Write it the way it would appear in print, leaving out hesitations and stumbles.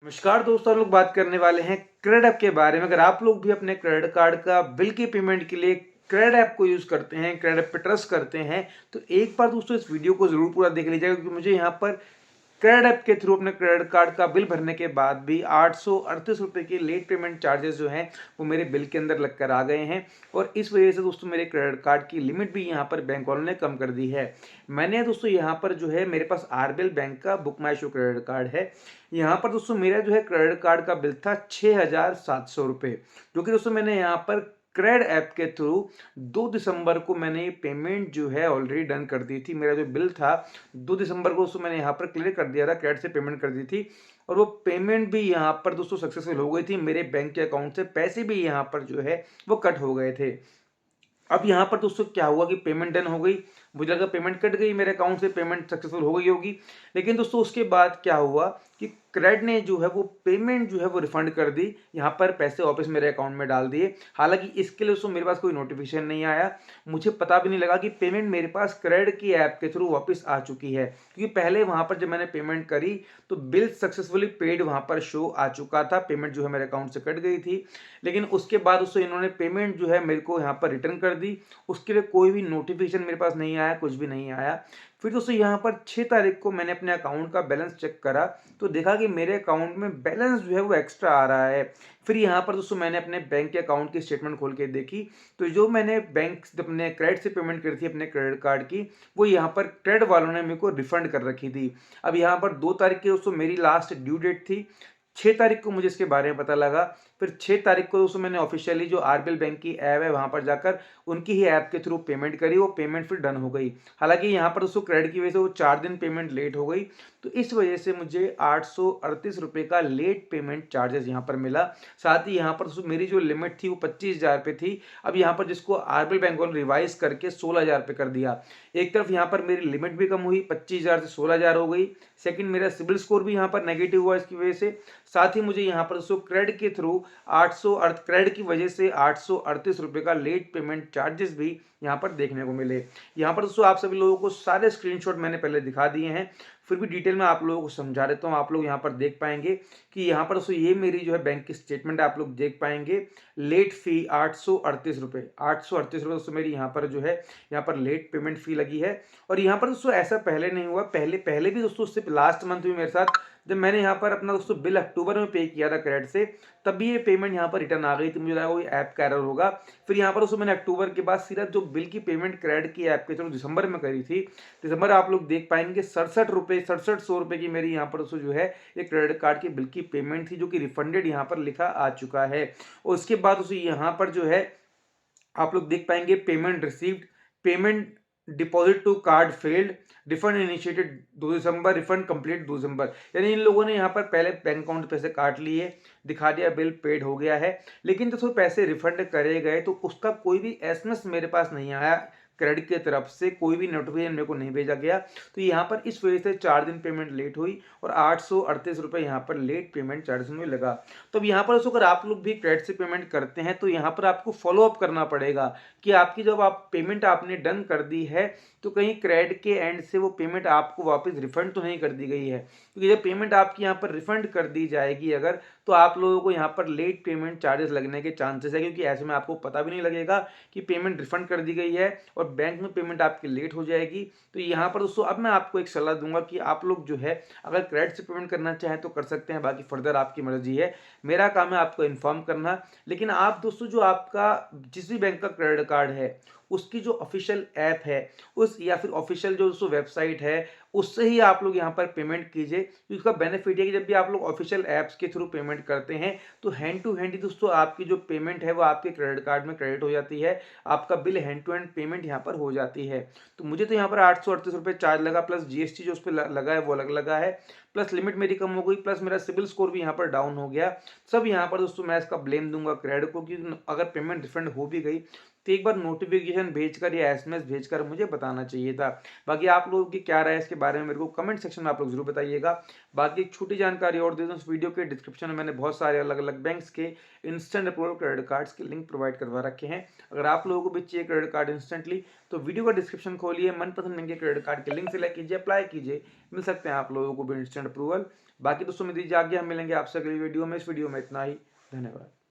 नमस्कार दोस्तों, हम लोग बात करने वाले हैं क्रेड ऐप के बारे में। अगर आप लोग भी अपने क्रेडिट कार्ड का बिल की पेमेंट के लिए क्रेड ऐप को यूज़ करते हैं, क्रेड ऐप पे ट्रस्ट करते हैं, तो एक बार दोस्तों इस वीडियो को ज़रूर पूरा देख लीजिएगा, क्योंकि मुझे यहाँ पर क्रेड ऐप के थ्रू अपने क्रेडिट कार्ड का बिल भरने के बाद भी 838 रुपये की लेट पेमेंट चार्जेस जो हैं वो मेरे बिल के अंदर लग कर आ गए हैं। और इस वजह से दोस्तों मेरे क्रेडिट कार्ड की लिमिट भी यहाँ पर बैंक वालों ने कम कर दी है। मैंने दोस्तों यहाँ पर जो है, मेरे पास आरबीएल बैंक का बुक माई शो क्रेडिट कार्ड है। यहाँ पर दोस्तों मेरा जो है क्रेडिट कार्ड का बिल था 6,700 रुपये, जो कि दोस्तों मैंने यहाँ पर क्रेड ऐप के थ्रू 2 दिसंबर को मैंने ये पेमेंट जो है ऑलरेडी डन कर दी थी। मेरा जो बिल था 2 दिसंबर को दोस्तों मैंने यहाँ पर क्लियर कर दिया था, क्रेड से पेमेंट कर दी थी। और वो पेमेंट भी यहाँ पर दोस्तों सक्सेसफुल हो गई थी। मेरे बैंक के अकाउंट से पैसे भी यहाँ पर जो है वो कट हो गए थे। अब यहाँ पर दोस्तों क्या हुआ कि पेमेंट डन हो गई, मुझे लगा पेमेंट कट गई मेरे अकाउंट से, पेमेंट सक्सेसफुल हो गई होगी। लेकिन दोस्तों उसके बाद क्या हुआ कि क्रेड ने जो है वो पेमेंट जो है वो रिफंड कर दी, यहाँ पर पैसे वापस मेरे अकाउंट में डाल दिए। हालांकि इसके लिए दोस्तों मेरे पास कोई नोटिफिकेशन नहीं आया, मुझे पता भी नहीं लगा कि पेमेंट मेरे पास क्रेड की ऐप के थ्रू वापस आ चुकी है। क्योंकि पहले वहाँ पर जब मैंने पेमेंट करी तो बिल सक्सेसफुली पेड वहाँ पर शो आ चुका था, पेमेंट जो है मेरे अकाउंट से कट गई थी। लेकिन उसके बाद उससे इन्होंने पेमेंट जो है मेरे को यहाँ पर रिटर्न कर दी। उसके लिए कोई भी नोटिफिकेशन मेरे पास नहीं आया, कुछ भी नहीं आया। फिर दोस्तों यहाँ पर 6 तारीख को मैंने अपने अकाउंट का बैलेंस चेक करा, तो देखा कि मेरे अकाउंट में बैलेंस जो है वो एक्स्ट्रा आ रहा है। फिर यहाँ पर दोस्तों मैंने अपने बैंक के अकाउंट की स्टेटमेंट खोल के देखी, तो जो मैंने बैंक अपने क्रेडिट से पेमेंट करी थी अपने क्रेडिट कार्ड की, वो यहाँ पर क्रेडिट वालों ने मेरे को रिफंड कर रखी थी। अब यहाँ पर 2 तारीख की दोस्तों मेरी लास्ट ड्यू डेट थी। 6 तारीख को मुझे इसके बारे में पता लगा। फिर 6 तारीख को दोस्तों मैंने ऑफिशियली जो आरबीएल बैंक की ऐप है वहाँ पर जाकर उनकी ही ऐप के थ्रू पेमेंट करी, वो पेमेंट फिर डन हो गई। हालांकि यहाँ पर दोस्तों क्रेडिट की वजह से वो 4 दिन पेमेंट लेट हो गई, तो इस वजह से मुझे 838 रुपये का लेट पेमेंट चार्जेस यहाँ पर मिला। साथ ही यहाँ पर दोस्तों मेरी जो लिमिट थी वो 25,000 रुपये थी। अब यहाँ पर जिसको आरबीएल बैंक ने रिवाइज करके 16,000 रुपये कर दिया। एक तरफ यहाँ पर मेरी लिमिट भी कम हुई, 25,000 से 16,000 हो गई। सेकंड, मेरा सिबिल स्कोर भी यहाँ पर नेगेटिव हुआ इसकी वजह से। साथ ही मुझे यहाँ पर दोस्तों क्रेडिट के थ्रू 800 क्रेडिट की वजह से 838 रुपये का लेट पेमेंट चार्जेस भी यहाँ पर देखने को मिले। यहाँ पर दोस्तों आप सभी लोगों को सारे स्क्रीनशॉट मैंने पहले दिखा दिए हैं, फिर भी डिटेल में आप लोगों को समझा देता हूँ। आप लोग यहाँ पर देख पाएंगे कि यहाँ पर दोस्तों ये मेरी जो है बैंक की स्टेटमेंट आप लोग देख पाएंगे। लेट फी 838 रुपये, 838 रुपये दोस्तों मेरी यहाँ पर जो है यहाँ पर लेट पेमेंट फी लगी है। और यहाँ पर दोस्तों ऐसा पहले नहीं हुआ, पहले भी दोस्तों उससे लास्ट मंथ भी मेरे साथ जब मैंने यहाँ पर अपना दोस्तों बिल अक्टूबर में पे किया था क्रेडिट से, तब भी ये पेमेंट यहाँ पर रिटर्न आ गई थी। मुझे लगा कोई ऐप का एरर होगा। फिर यहाँ पर दोस्तों मैंने अक्टूबर के बाद सीधा जो बिल की पेमेंट क्रेडिट की ऐप के थ्रू दिसंबर में करी थी। दिसंबर आप लोग देख पाएंगे 67 रुपये की मेरी यहाँ पर दोस्तों जो है ये क्रेडिट कार्ड की बिल की पेमेंट थी, जो कि रिफंडेड यहाँ पर लिखा आ चुका है। और उसके बाद दोस्तों यहाँ पर जो है आप लोग देख पाएंगे payment received, payment deposit to card failed, refund initiated 2 December, refund complete 2 December. यानी इन लोगों ने यहाँ पर पहले बैंक अकाउंट पैसे काट लिए, दिखा दिया बिल पेड हो गया है, लेकिन जो पैसे रिफंड करे गए तो उसका कोई भी एसएमएस मेरे पास नहीं आया। क्रेडिट की तरफ से कोई भी नोटिफिकेशन मेरे को नहीं भेजा गया। तो यहाँ पर इस वजह से 4 दिन पेमेंट लेट हुई और 838 रुपये यहाँ पर लेट पेमेंट चार्जेस में लगा। तो अब यहाँ पर अगर आप लोग भी क्रेडिट से पेमेंट करते हैं तो यहाँ पर आपको फॉलो अप करना पड़ेगा कि आपकी जब आप पेमेंट आपने डन कर दी है तो कहीं क्रेडिट के एंड से वो पेमेंट आपको वापस रिफंड तो नहीं कर दी गई है। क्योंकि जब पेमेंट आपकी यहाँ पर रिफंड कर दी जाएगी अगर, तो आप लोगों को यहाँ पर लेट पेमेंट चार्जेस लगने के चांसेस है, क्योंकि ऐसे में आपको पता भी नहीं लगेगा कि पेमेंट रिफंड कर दी गई है और बैंक में पेमेंट आपकी लेट हो जाएगी। तो यहाँ पर दोस्तों अब मैं आपको एक सलाह दूंगा कि आप लोग जो है अगर क्रेडिट से पेमेंट करना चाहें तो कर सकते हैं, बाकी फर्दर आपकी मर्जी है। मेरा काम है आपको इन्फॉर्म करना। लेकिन आप दोस्तों जो आपका जिस भी बैंक का क्रेडिट कार्ड है उसकी जो ऑफिशियल ऐप है उस या फिर ऑफिशियल जो दोस्तों वेबसाइट है उससे ही आप लोग यहाँ पर पेमेंट कीजिए। तो इसका बेनिफिट है कि जब भी आप लोग ऑफिशियल ऐप्स के थ्रू पेमेंट करते हैं तो हैंड टू हैंड ही दोस्तों आपकी जो पेमेंट है वो आपके क्रेडिट कार्ड में क्रेडिट हो जाती है, आपका bill hand to hand payment यहाँ पर हो जाती है। तो मुझे तो यहाँ पर 838 रुपये चार्ज लगा, प्लस जीएसटी जो उस पर लगा है वो अलग लगा है, प्लस लिमिट मेरी कम हो गई, प्लस मेरा सिबिल स्कोर भी यहाँ पर डाउन हो गया। सब यहाँ पर दोस्तों मैं इसका ब्लेम दूंगा क्रेडिट को, क्योंकि अगर पेमेंट रिफंड हो भी गई तो एक बार नोटिफिकेशन भेजकर या एसएमएस भेजकर मुझे बताना चाहिए था। बाकी आप लोगों की क्या राय है इसके बारे में मेरे को कमेंट सेक्शन में आप लोग जरूर बताइएगा। बाकी एक छोटी जानकारी और दे दूं, इस वीडियो के डिस्क्रिप्शन में मैंने बहुत सारे अलग अलग बैंक्स के इंस्टेंट अप्रूवल क्रेडिट कार्ड्स के लिंक प्रोवाइड करवा रखे हैं। अगर आप लोगों को भी चाहिए क्रेडिट कार्ड इंस्टेंटली तो वीडियो का डिस्क्रिप्शन खोलिए, मनपसंद बैंक के क्रेडिट कार्ड के लिंक सेलेक्ट कीजिए, अप्लाई कीजिए, मिल सकते हैं आप लोगों को भी इंस्टेंट अप्रूवल। बाकी दोस्तों में दीजिए आगे, हम मिलेंगे आपसे अगली वीडियो में। इस वीडियो में इतना ही, धन्यवाद।